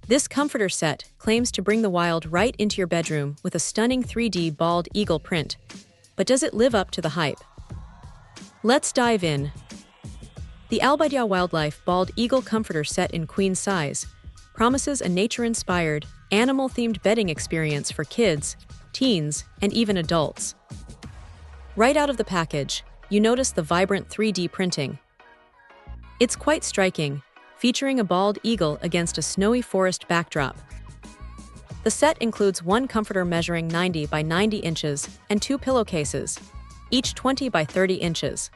This comforter set claims to bring the wild right into your bedroom with a stunning 3D bald eagle print. But does it live up to the hype? Let's dive in. The Albideyaa Wildlife Bald Eagle Comforter Set in queen size promises a nature-inspired, animal-themed bedding experience for kids, teens, and even adults. Right out of the package, you notice the vibrant 3D printing. It's quite striking, featuring a bald eagle against a snowy forest backdrop. The set includes one comforter measuring 90 by 90 inches and two pillowcases, each 20 by 30 inches.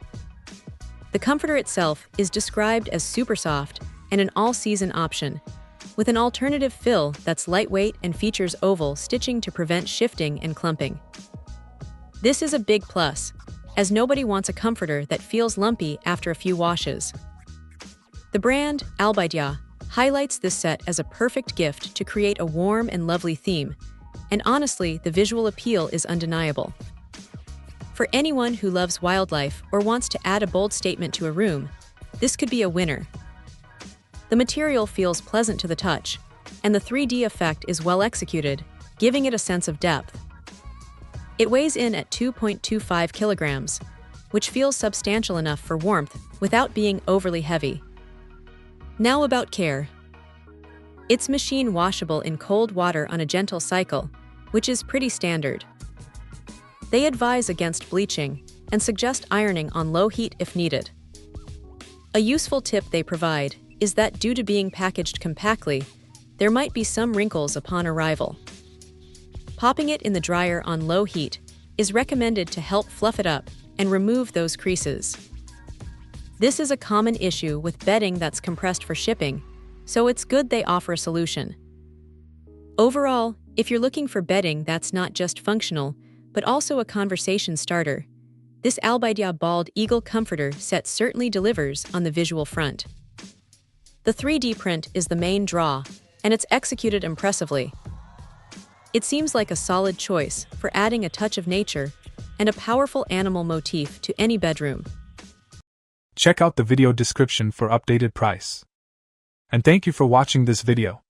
The comforter itself is described as super soft and an all-season option, with an alternative fill that's lightweight and features oval stitching to prevent shifting and clumping. This is a big plus, as nobody wants a comforter that feels lumpy after a few washes. The brand, Albideyaa, highlights this set as a perfect gift to create a warm and lovely theme, and honestly, the visual appeal is undeniable. For anyone who loves wildlife or wants to add a bold statement to a room, this could be a winner. The material feels pleasant to the touch, and the 3D effect is well executed, giving it a sense of depth. It weighs in at 2.25 kilograms, which feels substantial enough for warmth without being overly heavy. Now about care. It's machine washable in cold water on a gentle cycle, which is pretty standard. They advise against bleaching and suggest ironing on low heat if needed. A useful tip they provide is that due to being packaged compactly, there might be some wrinkles upon arrival. Popping it in the dryer on low heat is recommended to help fluff it up and remove those creases. This is a common issue with bedding that's compressed for shipping, so it's good they offer a solution. Overall, if you're looking for bedding that's not just functional, but also a conversation starter, this Albideyaa Bald Eagle Comforter set certainly delivers on the visual front. The 3D print is the main draw, and it's executed impressively. It seems like a solid choice for adding a touch of nature and a powerful animal motif to any bedroom. Check out the video description for updated price. And thank you for watching this video.